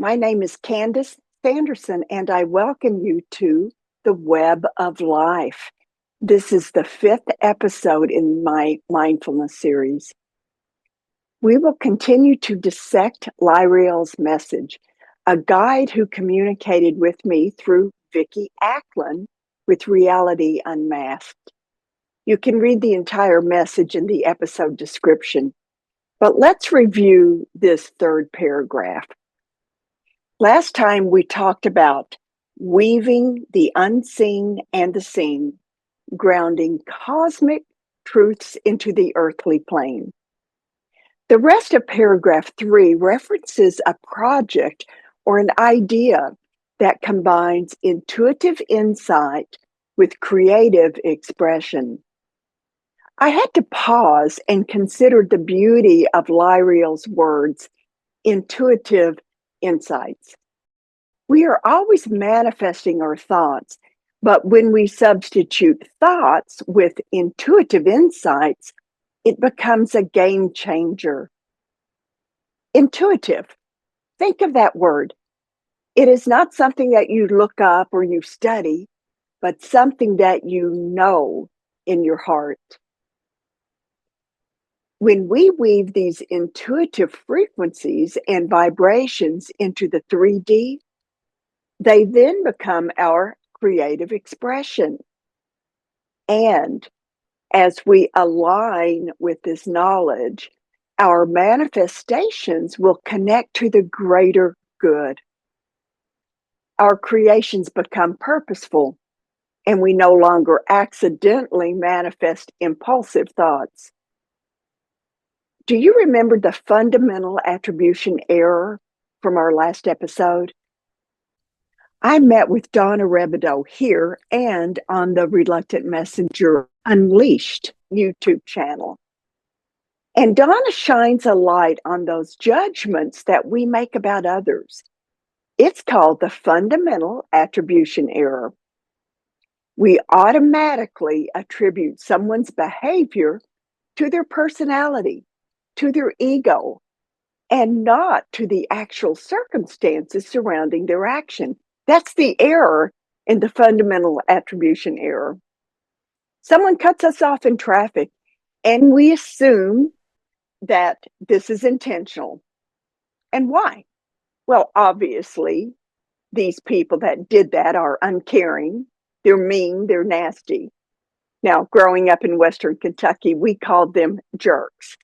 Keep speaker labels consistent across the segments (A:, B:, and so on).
A: My name is Candice Sanderson, and I welcome you to the Web of Life. This is the 5th episode in my mindfulness series. We will continue to dissect Lyrielle's message, a guide who communicated with me through Vickie Acklin with Reality Unmasked. You can read the entire message in the episode description, but let's review this third paragraph. Last time we talked about weaving the unseen and the seen, grounding cosmic truths into the earthly plane. The rest of paragraph 3 references a project or an idea that combines intuitive insight with creative expression. I had to pause and consider the beauty of Lyrielle's words, intuitive insights. We are always manifesting our thoughts, but when we substitute thoughts with intuitive insights, it becomes a game changer. Intuitive. Think of that word. It is not something that you look up or you study, but something that you know in your heart. When we weave these intuitive frequencies and vibrations into the 3D, they then become our creative expression. And as we align with this knowledge, our manifestations will connect to the greater good. Our creations become purposeful, and we no longer accidentally manifest impulsive thoughts. Do you remember the fundamental attribution error from our last episode? I met with Donna Rebido here and on the Reluctant Messenger Unleashed YouTube channel. And Donna shines a light on those judgments that we make about others. It's called the fundamental attribution error. We automatically attribute someone's behavior to their personality, to their ego, and not to the actual circumstances surrounding their action. That's the error in the fundamental attribution error. Someone cuts us off in traffic, and we assume that this is intentional. And why? Well, obviously, these people that did that are uncaring, they're mean, they're nasty. Now, growing up in Western Kentucky, we called them jerks.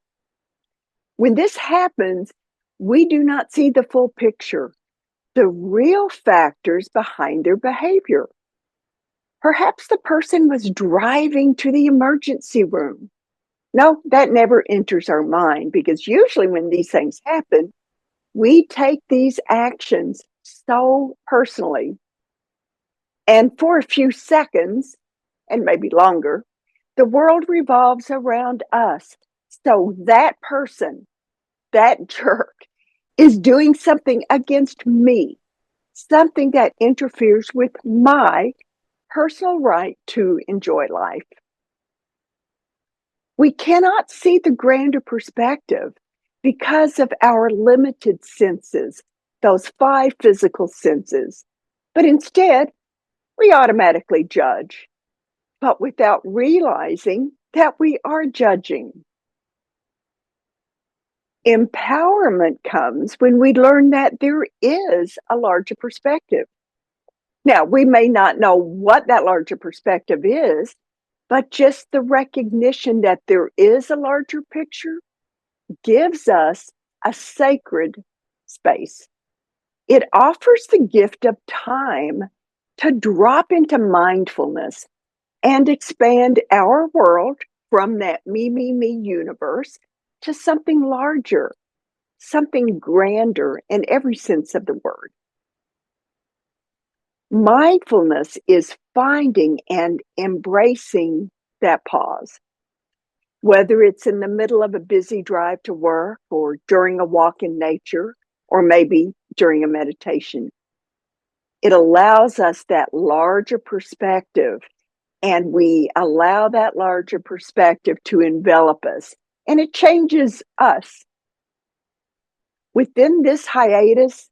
A: When this happens, we do not see the full picture, the real factors behind their behavior. Perhaps the person was driving to the emergency room. No, that never enters our mind because usually when these things happen, we take these actions so personally. And for a few seconds, and maybe longer, the world revolves around us. So that person, that jerk, is doing something against me, something that interferes with my personal right to enjoy life. We cannot see the grander perspective because of our limited senses, those 5 physical senses. But instead, we automatically judge, but without realizing that we are judging. Empowerment comes when we learn that there is a larger perspective. Now, we may not know what that larger perspective is, but just the recognition that there is a larger picture gives us a sacred space. It offers the gift of time to drop into mindfulness and expand our world from that me universe to something larger, something grander in every sense of the word. Mindfulness is finding and embracing that pause, whether it's in the middle of a busy drive to work or during a walk in nature, or maybe during a meditation. It allows us that larger perspective, and we allow that larger perspective to envelop us, and it changes us. Within this hiatus,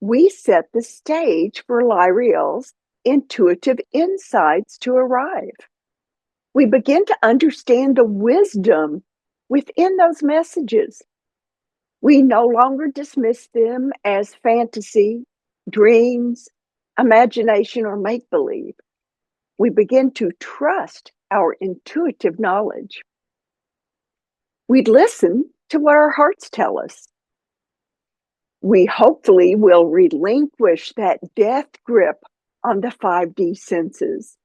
A: we set the stage for Lyrielle's intuitive insights to arrive. We begin to understand the wisdom within those messages. We no longer dismiss them as fantasy, dreams, imagination, or make believe. We begin to trust our intuitive knowledge. We listen to what our hearts tell us. We hopefully will relinquish that death grip on the 5D senses.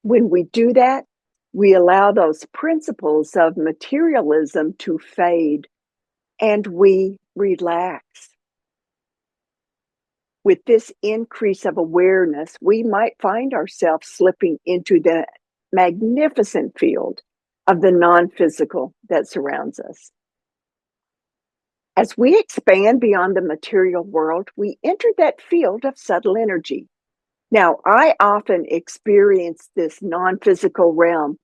A: When we do that, we allow those principles of materialism to fade and we relax. With this increase of awareness, we might find ourselves slipping into the magnificent field of the non-physical that surrounds us. As we expand beyond the material world, we enter that field of subtle energy. Now, I often experience this non-physical realm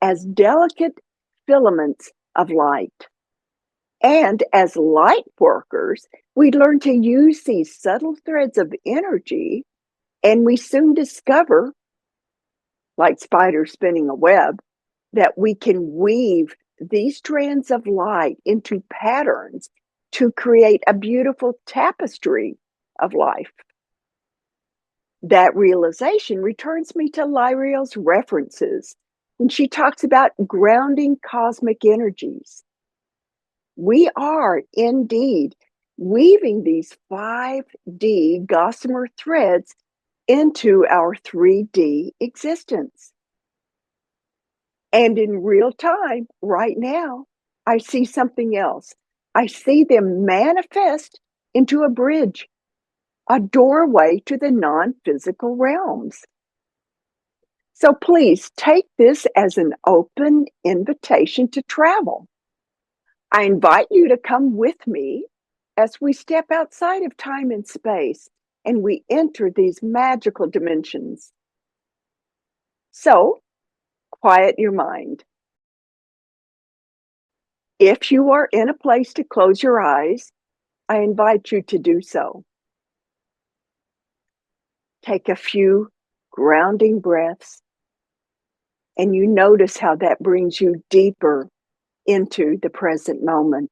A: as delicate filaments of light. And as light workers, we learn to use these subtle threads of energy, and we soon discover, like spiders spinning a web, that we can weave these strands of light into patterns to create a beautiful tapestry of life. That realization returns me to Lyrielle's references when she talks about grounding cosmic energies. We are indeed weaving these 5D gossamer threads into our 3D existence. And in real time, right now, I see something else. I see them manifest into a bridge, a doorway to the non-physical realms. So please take this as an open invitation to travel. I invite you to come with me as we step outside of time and space and we enter these magical dimensions. So, quiet your mind. If you are in a place to close your eyes, I invite you to do so. Take a few grounding breaths, and you notice how that brings you deeper into the present moment.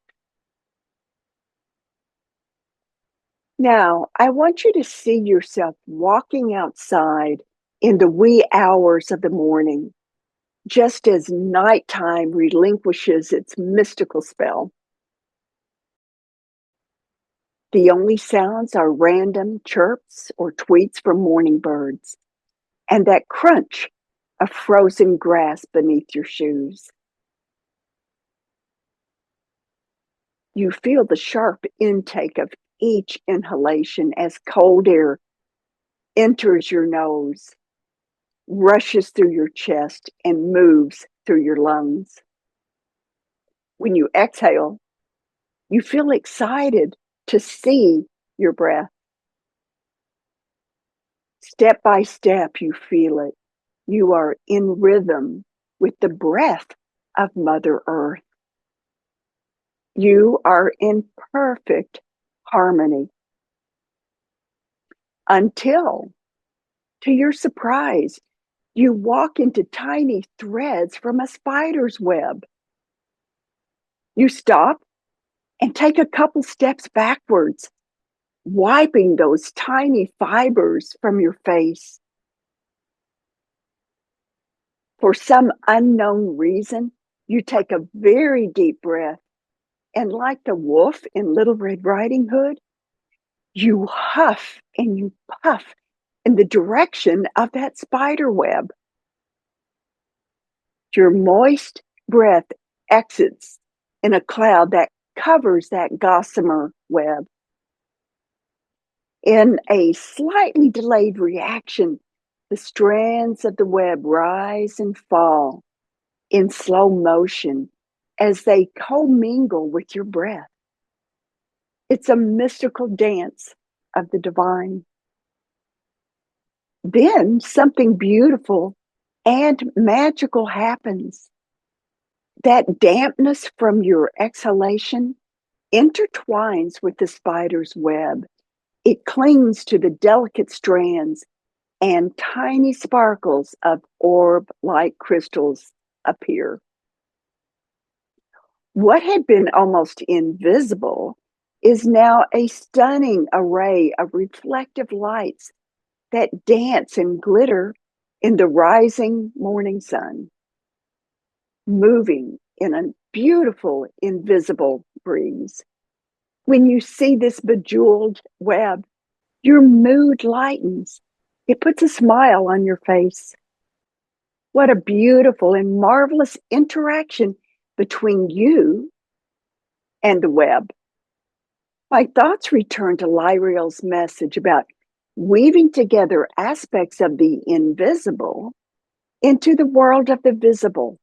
A: Now, I want you to see yourself walking outside in the wee hours of the morning, just as nighttime relinquishes its mystical spell. The only sounds are random chirps or tweets from morning birds, and that crunch of frozen grass beneath your shoes. You feel the sharp intake of each inhalation as cold air enters your nose, rushes through your chest, and moves through your lungs. When you exhale, you feel excited to see your breath. Step by step, you feel it. You are in rhythm with the breath of Mother Earth. You are in perfect harmony until, to your surprise, you walk into tiny threads from a spider's web. You stop and take a couple steps backwards, wiping those tiny fibers from your face. For some unknown reason, you take a very deep breath, and like the wolf in Little Red Riding Hood, you huff and you puff in the direction of that spider web. Your moist breath exits in a cloud that covers that gossamer web. In a slightly delayed reaction, the strands of the web rise and fall in slow motion as they commingle with your breath. It's a mystical dance of the divine. Then something beautiful and magical happens. That dampness from your exhalation intertwines with the spider's web. It clings to the delicate strands, and tiny sparkles of orb-like crystals appear. What had been almost invisible is now a stunning array of reflective lights that dance and glitter in the rising morning sun, moving in a beautiful invisible breeze. When you see this bejeweled web, your mood lightens. It puts a smile on your face. What a beautiful and marvelous interaction between you and the web. My thoughts return to Lyrielle's message about weaving together aspects of the invisible into the world of the visible.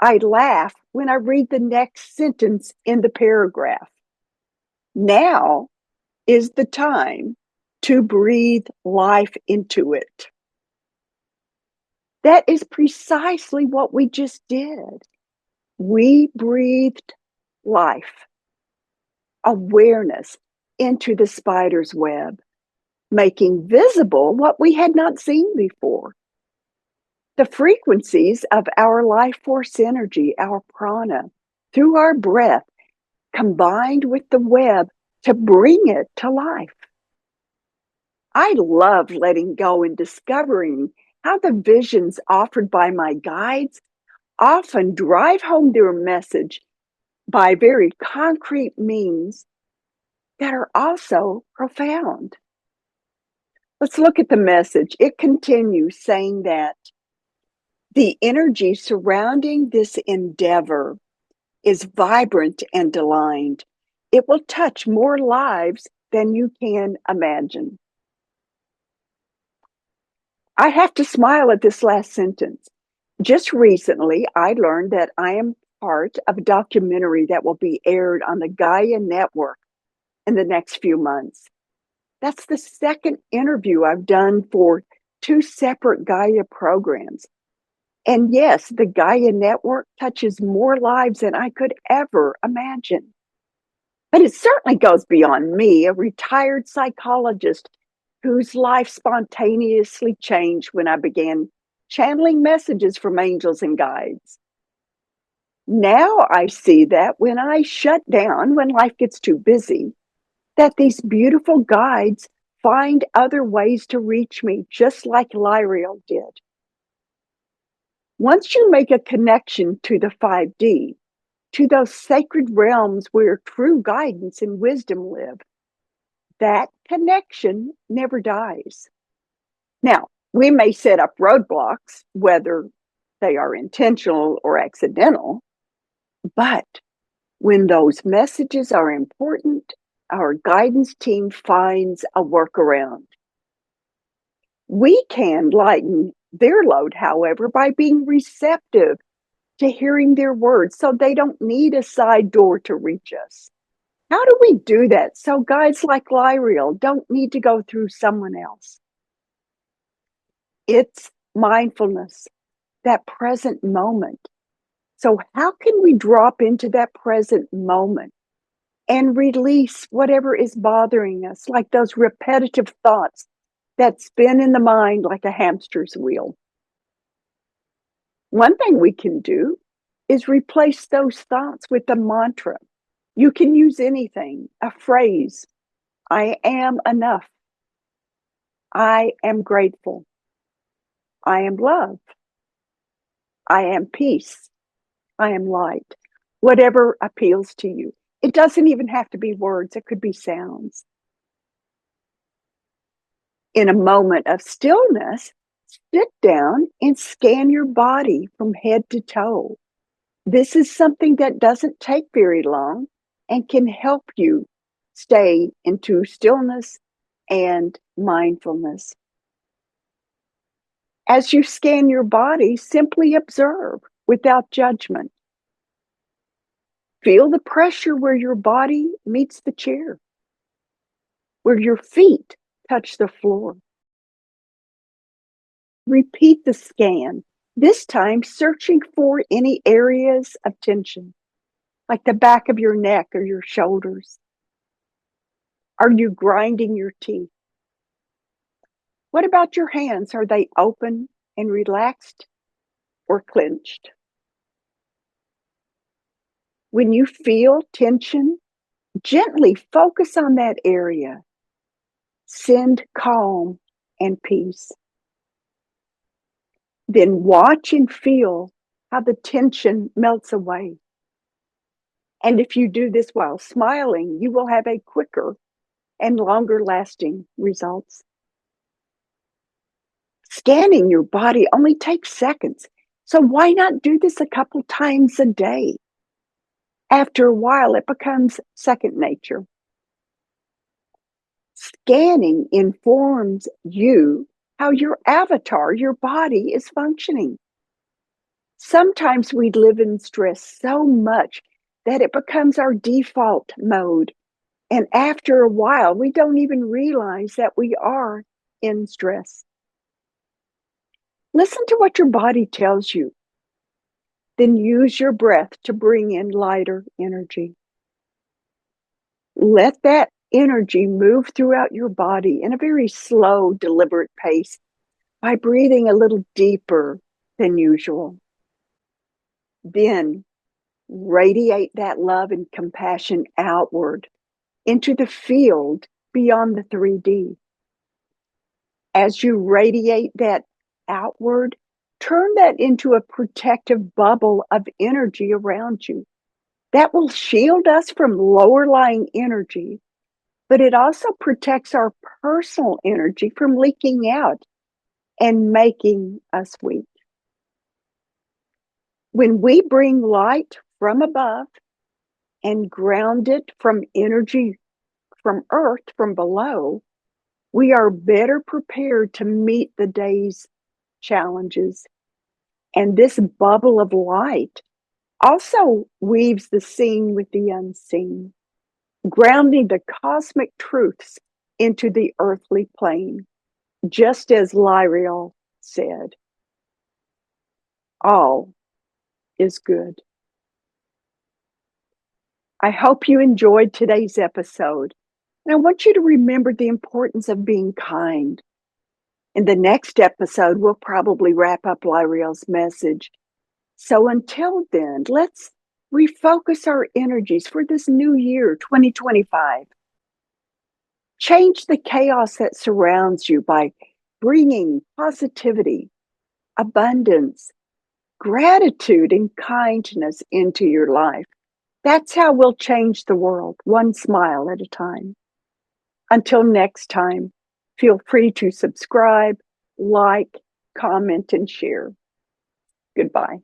A: I laugh when I read the next sentence in the paragraph. Now is the time to breathe life into it. That is precisely what we just did. We breathed life, awareness into the spider's web, making visible what we had not seen before. The frequencies of our life force energy, our prana, through our breath, combined with the web to bring it to life. I love letting go and discovering how the visions offered by my guides often drive home their message by very concrete means that are also profound. Let's look at the message. It continues saying that the energy surrounding this endeavor is vibrant and aligned. It will touch more lives than you can imagine. I have to smile at this last sentence. Just recently, I learned that I am part of a documentary that will be aired on the Gaia Network in the next few months. That's the second interview I've done for two separate Gaia programs. And yes, the Gaia Network touches more lives than I could ever imagine. But it certainly goes beyond me, a retired psychologist whose life spontaneously changed when I began channeling messages from angels and guides. Now I see that when I shut down, when life gets too busy, that these beautiful guides find other ways to reach me, just like Lyrielle did. Once you make a connection to the 5D, to those sacred realms where true guidance and wisdom live, that connection never dies. Now, we may set up roadblocks, whether they are intentional or accidental, but when those messages are important, our guidance team finds a workaround. We can lighten their load, however, by being receptive to hearing their words so they don't need a side door to reach us. How do we do that so guides like Lyrielle don't need to go through someone else? It's mindfulness, that present moment. So how can we drop into that present moment and release whatever is bothering us, like those repetitive thoughts that spin in the mind like a hamster's wheel? One thing we can do is replace those thoughts with a mantra. You can use anything, a phrase. I am enough. I am grateful. I am love. I am peace. I am light. Whatever appeals to you. It doesn't even have to be words, it could be sounds. In a moment of stillness, sit down and scan your body from head to toe. This is something that doesn't take very long and can help you stay into stillness and mindfulness. As you scan your body, simply observe without judgment. Feel the pressure where your body meets the chair, where your feet touch the floor. Repeat the scan, this time searching for any areas of tension. like the back of your neck or your shoulders? Are you grinding your teeth? What about your hands? Are they open and relaxed or clenched? When you feel tension, gently focus on that area. Send calm and peace. Then watch and feel how the tension melts away. And if you do this while smiling, you will have a quicker and longer lasting results. Scanning your body only takes seconds. So why not do this a couple times a day? After a while, it becomes second nature. Scanning informs you how your avatar, your body, is functioning. Sometimes we live in stress so much that it becomes our default mode. And after a while, we don't even realize that we are in stress. Listen to what your body tells you. Then use your breath to bring in lighter energy. Let that energy move throughout your body in a very slow, deliberate pace by breathing a little deeper than usual. Then radiate that love and compassion outward into the field beyond the 3D. As you radiate that outward, turn that into a protective bubble of energy around you. That will shield us from lower lying energy, but it also protects our personal energy from leaking out and making us weak. When we bring light from above and ground it from energy from earth, from below, we are better prepared to meet the day's challenges. And this bubble of light also weaves the seen with the unseen, grounding the cosmic truths into the earthly plane. Just as Lyrielle said, all is good. I hope you enjoyed today's episode. And I want you to remember the importance of being kind. In the next episode, we'll probably wrap up Lyrielle's message. So until then, let's refocus our energies for this new year, 2025. Change the chaos that surrounds you by bringing positivity, abundance, gratitude, and kindness into your life. That's how we'll change the world, one smile at a time. Until next time, feel free to subscribe, like, comment, and share. Goodbye.